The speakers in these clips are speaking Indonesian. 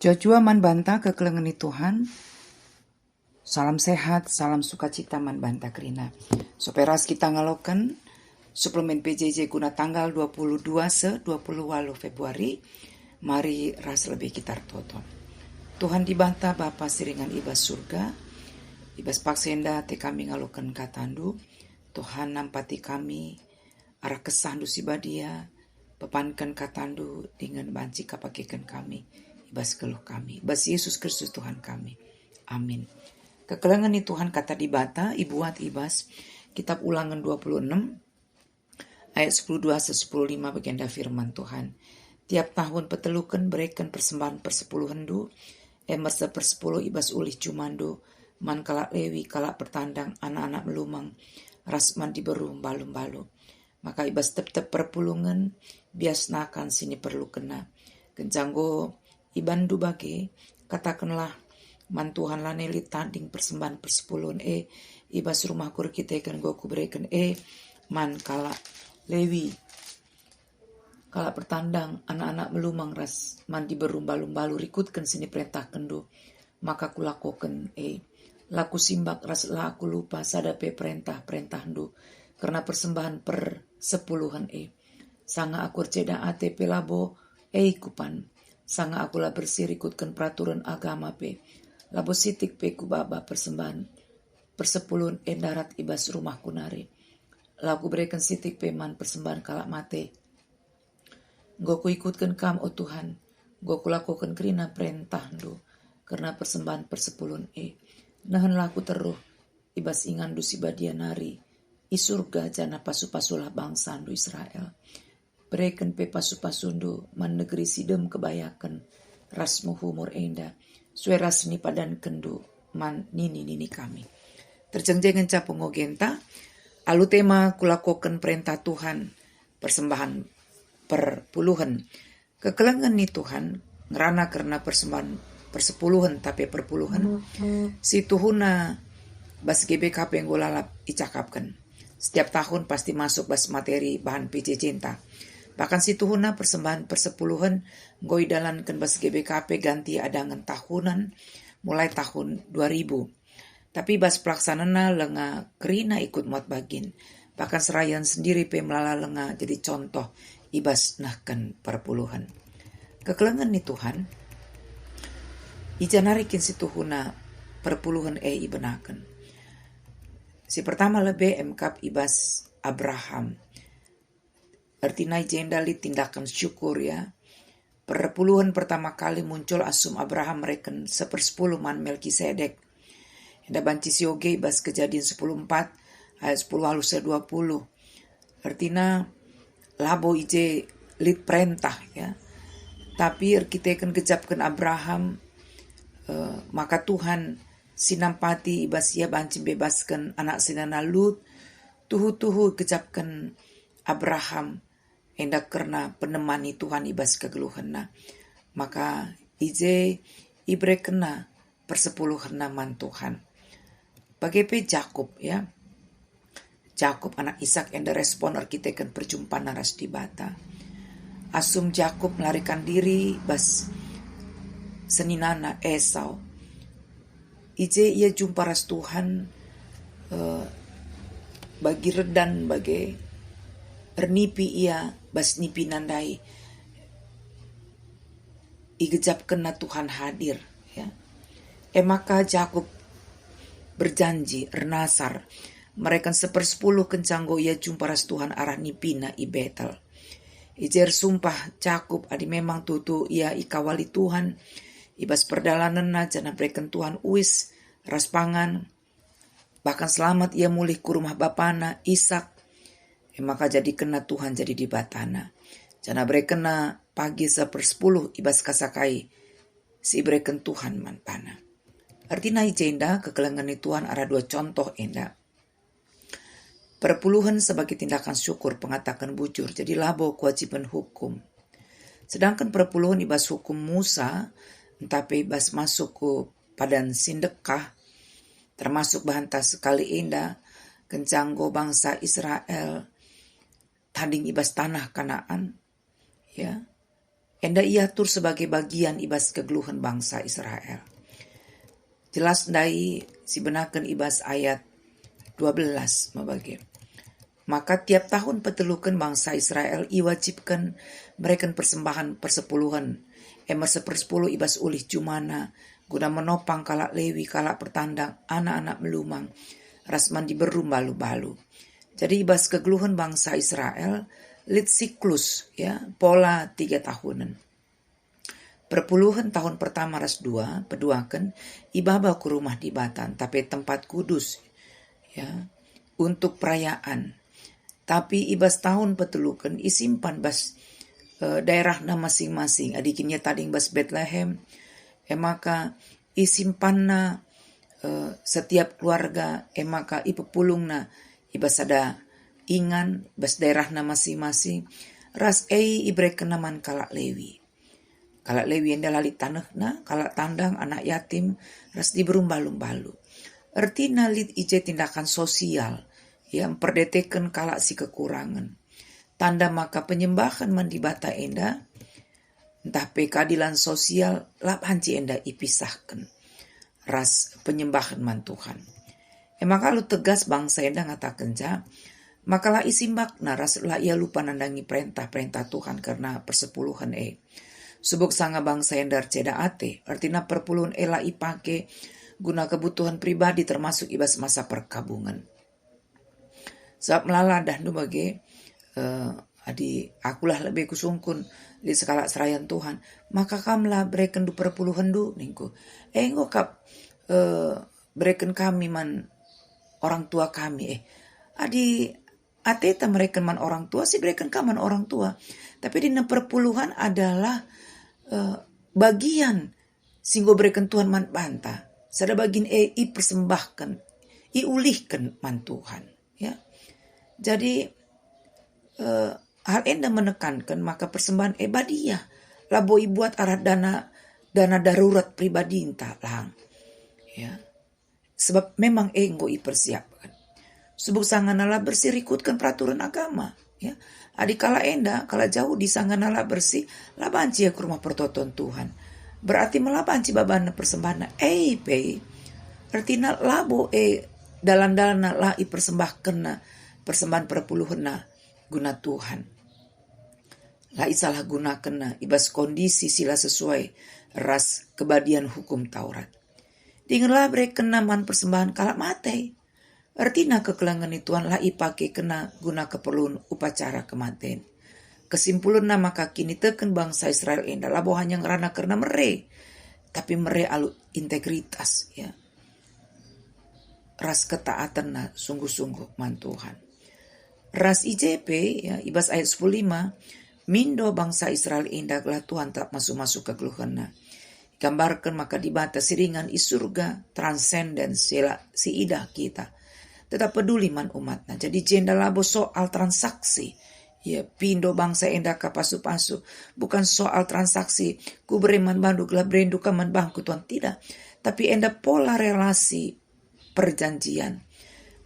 Jojua man banta kekelengeni Tuhan. Salam sehat, salam sukacita man banta kerina. Soperas kita ngalokan suplemen PJJ guna tanggal 22 se 28 Februari. Mari ras lebih kita toto. Tuhan dibanta Bapa siringan ibas surga. Ibas paksenda te kami ngalokan katandu. Tuhan nampati kami arah kesandu sibadia. Pepankan katandu dengan banci kapakekan kami. Ibas keluh kami. Ibas Yesus Kristus Tuhan kami. Amin. Kekelengan Tuhan kata dibata, ibuat ibas, kitab Ulangan 26, ayat 10:2 se 10:5 bagian firman Tuhan. Tiap tahun petelukan berikan persembahan persepuluhandu, emerse persepuluh ibas ulih cumandu, man kalak lewi kalak pertandang, anak-anak melumang, rasman diberu balu-balu. Maka ibas tep-tep perpulungan, bias nakan sini perlu kena. Kencanggo ibandu bage, katakanlah, man Tuhan laneli tanding persembahan persepuluhan ibas rumah kur kita kan gua kuberikan man kala lewi kala pertandang anak-anak melumang ras man diberum balu-balu rikutkan sini perintah kendu maka kulakoken laku simbak ras lah aku lupa sadape perintah ndu karena persembahan persepuluhan sanga aku ceda ate pelabo kupan sanga aku lah bersih rikutkan peraturan agama labo sitik kubaba persembahan persepuluhan darat ibas rumah kunari. Lagu berikan sitik man persembahan kalak mate. Goku ikutkan kam oh Tuhan. Goku lakukan kerina perintah ndu. Karena persembahan persepuluhan nahan laku teruh ibas ingan du sibadia nari. Isurga jana pasu-pasulah bangsa ndu Israel. Berikan pasu-pasundu man negeri sidem kebayakan. Rasmu humur enda. Suara seni padan kendu man nini kami. Terjengjengan capung ngogenta. Alu tema kulakokan perintah Tuhan. Persembahan perpuluhan. Kekelengan ni Tuhan. Ngerana karena persembahan persepuluhan tapi perpuluhan. Si Tuhuna bas GBKP yang golalap icakapkan. Setiap tahun pasti masuk bas materi bahan PJ cinta. Bahkan si Tuhuna persembahan persepuluhan goi dalankan bas GBKP ganti adangan tahunan mulai tahun 2000. Tapi bas pelaksanana lenga kerina ikut muat bagin. Bahkan serayan sendiri melala lenga jadi contoh ibas nahkan perpuluhan. Kekelengan ni Tuhan ijanarikin si Tuhuna perpuluhan ibenakan. Si pertama lebih MKP ibas Abraham. Artinya jendali tindakan syukur ya. Perpuluhan pertama kali muncul asum Abraham mereken 1/10 man Melkisedek. Ada banci sioge bas Kejadian 10:4 ayat 10 halus 20. Artinya labo ije lit perintah ya. Tapi kita akan gejapkan Abraham maka Tuhan sinampati ibas ia banci bebaskan anak sinana Lut. Tuhu gejapkan Abraham hendak karena penemani Tuhan ibas kegeluhanna. Maka ije ibre kena persepuluhan man Tuhan. Bagaimana Jakub ya. Jakub anak Ishak yang respon arkiteken perjumpaan naras di bata. Asum Jakub melarikan diri bas seninana Esau. Ije ia jumpa ras Tuhan bagi redan bagi ernipi ia bas nipi nandai igejap kena Tuhan hadir ya. Maka Jakub berjanji ernasar mereka 1/10 kencanggo ia jumpa ras Tuhan arah nipina i Betel. Ijer sumpah Jakub adi memang tutu ia ikawali Tuhan ibas perdalanan na jana breken Tuhan uis ras pangan bahkan selamat ia mulih ku rumah bapana Ishak. Maka jadi kena Tuhan jadi di batana. Jana berekena pagi 1/10 ibas kasakai si bereken Tuhan manpana. Artinya jenda kekelengan Tuhan ada 2 contoh enda. Perpuluhan sebagai tindakan syukur pengatakan bujur jadi labo kewajiban hukum. Sedangkan perpuluhan ibas hukum Musa tapi ibas masuk ke padan sindekah termasuk bahantas sekali enda kencanggo bangsa Israel tanding ibas tanah Kanaan ya enda iatur sebagai bagian ibas kegeluhan bangsa Israel. Jelas ndai sibenaken ibas ayat 12 mabagi. Maka tiap tahun petelukan bangsa Israel iwajibkan mereka persembahan persepuluhan emer sepersepuluh ibas ulih jumana guna menopang kalak lewi kalak pertandang anak-anak melumang rasman diberum balu-balu. Jadi ibas kegeluhan bangsa Israel lit siklus ya pola 3 tahunan. Perpuluhan tahun pertama ras 2 peduakan ibaba ke rumah di Batan tapi tempat kudus ya untuk perayaan. Tapi ibas tahun petelukan isimpan bas daerahna masing-masing. Adikinnya tading bas Bethlehem. Maka isimpanna setiap keluarga. Maka ipepulungna ibas ada ingan bas daerahna masing-masing. Ras ibreken naman kalak lewi. Kalak lewi yang dalali tanahna. Kalak tandang anak yatim. Ras diberum balu-balu. Artinya lit ije tindakan sosial yang perdetekan kalak si kekurangan. Tanda maka penyembahan mendibata enda, entah keadilan sosial, lap hanci enda ipisahkan. Ras penyembahan man Tuhan. Maka lu tegas bangsa enda ngatakan ja, maka lah isimbak na ras lah ia lupa nandangi perintah-perintah Tuhan karena persepuluhan Subuk sanga bangsa enda ceda ate, artinya perpuluhan lah ipake guna kebutuhan pribadi termasuk ibas masa perkabungan. Sebab melala dah nu bagi adi akulah lebih kusungkun di skala serayan Tuhan maka kamlah berikan du perpuluhan du ningku engko kap berikan kami man orang tua kami adi ateta mereka man orang tua si berikan kaman orang tua tapi di perpuluhan adalah bagian singgo berikan Tuhan man banta sada bagian i persembahkan i ulihkan man Tuhan ya. Jadi hal enda menekankan maka persembahan ebadiah laboi buat arah dana darurat pribadi entah lang ya sebab memang enggo ipersiapkan subuk sanganala bersih ikutkan peraturan agama ya adikala enda kala jauh di sanganala bersih labanci ya ke rumah pertoton Tuhan berarti melabanci babana persembahan pe artinya labo dalan-dalan la ipersembahkan persembahan perpuluhan guna Tuhan. La isalah gunakan ibas kondisi sila sesuai ras kebadian hukum Taurat. Dingenlah mereka naman persembahan kalak mate. Artinya kekelangan Tuhan la ipake kena guna keperluan upacara kematian. Kesimpulan maka kini teken bangsa Israel enda labo hanya ngerana karena mere. Tapi mere alu integritas ya. Ras ketaatan sungguh-sungguh man Tuhan. Ras IJP ya ibas ayat 15 mindo bangsa Israel indahlah Tuhan tak masuk-masuk ke keluhanna. Gambarkan maka dibata siringan isurga transenden si idah kita. Tetap peduli man umatna. Jadi jenda labo soal transaksi. Ya pindo bangsa endah kapasu-pasu. Bukan soal transaksi. Ku bereman bandu gelah berendu kaman bangku Tuhan. Tidak. Tapi endah pola relasi perjanjian.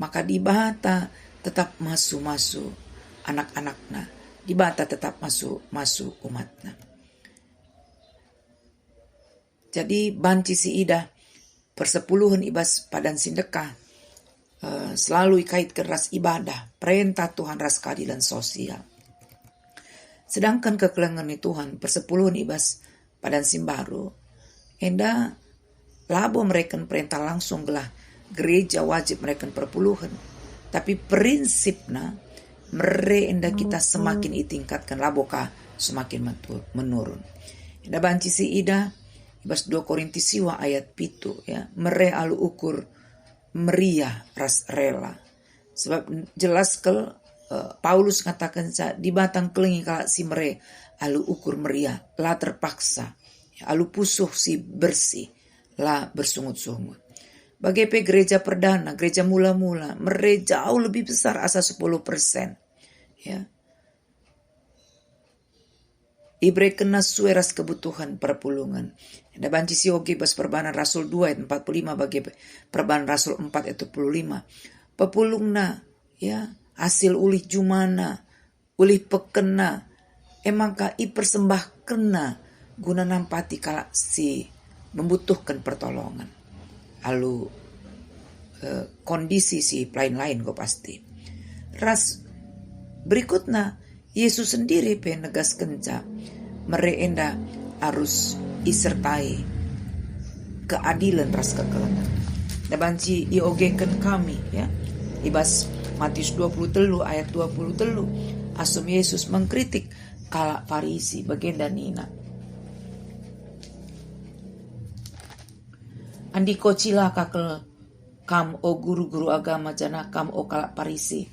Maka dibata tetap masuk anak-anakna. Dibata tetap masuk umatna. Jadi banci si ida persepuluhan ibas padan sindekah selalu ikaitkan ras ibadah, perintah Tuhan ras keadilan sosial. Sedangkan kekelangan Tuhan persepuluhan ibas padan simbaru enda labo mereka perintah langsung gelah gereja wajib mereka perpuluhan. Tapi prinsipnya mereka kita semakin itingkatkan laboka semakin menurun. Ida banci si ida ibas 2 Korintus siwa ayat 7 ya. Mere alu ukur meriah ras rela. Sebab jelas Paulus katakan di batang kelengi kalak si mere alu ukur meriah la terpaksa. Ya, alu pusuh si bersih la bersungut-sungut. Bagi gereja perdana, gereja mula-mula, mereka jauh lebih besar asa 10%. Ya. Ibre kena sueras kebutuhan perpulungan. Ada banci siogi bas perbanan Rasul 2 ayat 45 bagi perbanan Rasul 4 ayat 25. Pepulungna ya hasil ulih jumana, ulih pekena emangka i persembah kena guna nampati kala si membutuhkan pertolongan. Lalu kondisi si lain-lain kok pasti. Ras berikutnya Yesus sendiri penegas kenca mereenda harus isertai keadilan ras kekelengan. Nabanci iogekan kami ya. Ibas Matius 23 ayat 23 asum Yesus mengkritik kala Farisi bagenda nina. Andiko cilaka ke kam o guru-guru agama jana kam o kala Farisi.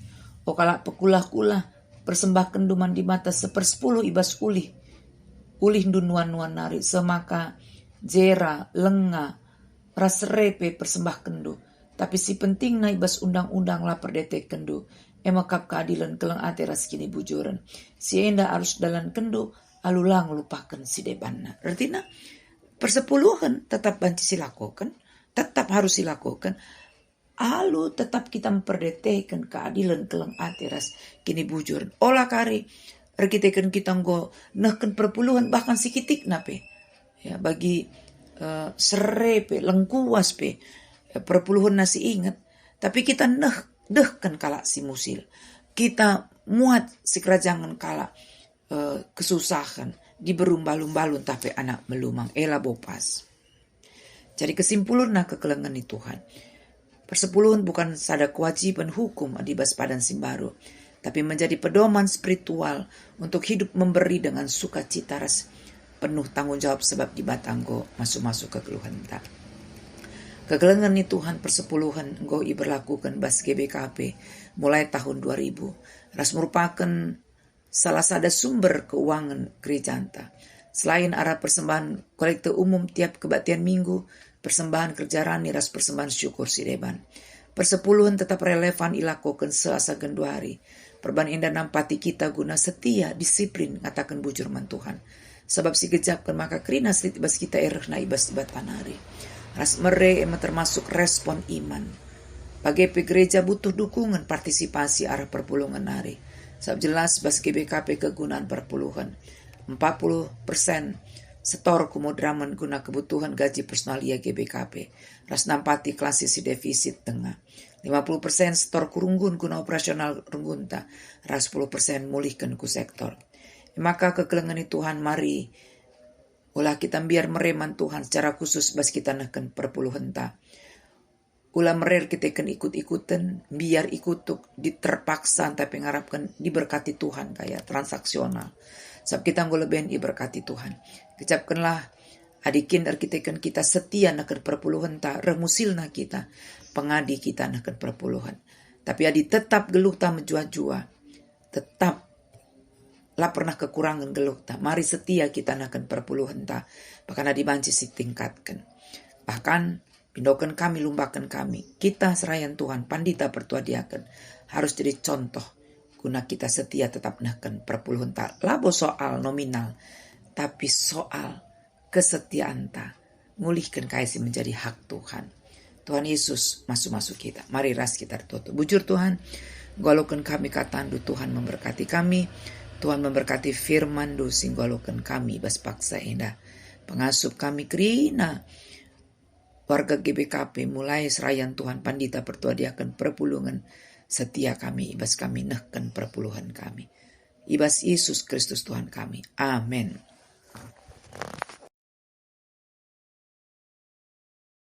O kala pekulah-kulah persembahkan duman di mata 1/10 ibas ulih dunuan-nuan nari semaka jera lenga rasrepe persembah kendu. Tapi si penting na ibas undang-undang lah perdete kendu. Emakap keadilan keleng ate ras kini bujuran. Si enda harus dalan kendu alulang lupakan si debanna. Artinya persepuluhan tetap banci silakukan. Tetap harus silakukan. Alu tetap kita memperdetekan keadilan keleng ate ras kini bujuran. Olah kari rekitekan kita nggo nehken perpuluhan bahkan sikitik nape. Ya bagi serepe lengkuas pe perpuluhan nasi ingat, tapi kita dehkan kala si musil, kita muat si kerajangan kala kesusahan di berumbalun-balun tapi anak melumang ela bopas. Jadi kesimpulan kekelengan ni Tuhan, persepuluhan bukan sada kewajiban hukum adibas padan simbaru, tapi menjadi pedoman spiritual untuk hidup memberi dengan sukacita ras penuh tanggung jawab sebab di batanggo masuk-masuk ke keluhan tak. Kegelengan ni Tuhan persepuluhan engkau berlakukan bas GBKP mulai tahun 2000. Ras merupakan salah satu sumber keuangan gereja anta. Selain arah persembahan kolekte umum tiap kebaktian minggu, persembahan kerja rani ras persembahan syukur si deban. Persepuluhan tetap relevan ilakukan seasa genduari. Perban indah nampati kita guna setia disiplin ngatakan bujur man Tuhan. Sebab si gejapkan maka kerina selit ibas kita ereh na ibas ibat panari. Ras mere emang termasuk respon iman. Bagi gereja butuh dukungan partisipasi arah perpulungan nari. Sebab jelas bas GBKP kegunaan perpuluhan. 40% setor kumodraman guna kebutuhan gaji personalia GBKP. Ras nampati klasisi defisit tengah. 50% setor kurunggun guna operasional runggunta. Ras 10% mulihkan ku sektor. Maka kekelengan Tuhan mari ulah kita biar mereman Tuhan secara khusus bas kita nakan perpuluhan ta. Ulah merer kita kan ikut-ikutan biar ikutuk diterpaksa tapi ngarapkan diberkati Tuhan kayak transaksional. Sebab kita ngoleben diberkati Tuhan. Kecapkanlah adikin arkitekan kita setia nakan perpuluhan ta remusilna kita pengadi kita nakan perpuluhan. Tapi adi tetap geluh ta menjua-jua. Tetap lah pernah kekurangan geluh ta. Mari setia kita nakan perpuluhan ta. Bahkan dibanci si tingkatkan. Bahkan pindokan kami, lumbakan kami. Kita serayan Tuhan, pandita pertuadiakan. Harus jadi contoh. Guna kita setia tetap nakan perpuluhan ta. Labo soal nominal. Tapi soal kesetiaan ta. Ngulihkan kaisi menjadi hak Tuhan. Tuhan Yesus masuk-masuk kita. Mari ras kita tutup. Bujur Tuhan. Golokan kami katandu Tuhan memberkati kami. Tuhan memberkati firman du singgolokan kami bas paksa indah. Pengasup kami kerina. Warga GBKP mulai serayan Tuhan pandita pertuadiakan perpulungan. Setia kami ibas kami nehkan perpuluhan kami. Ibas Yesus Kristus Tuhan kami. Amin.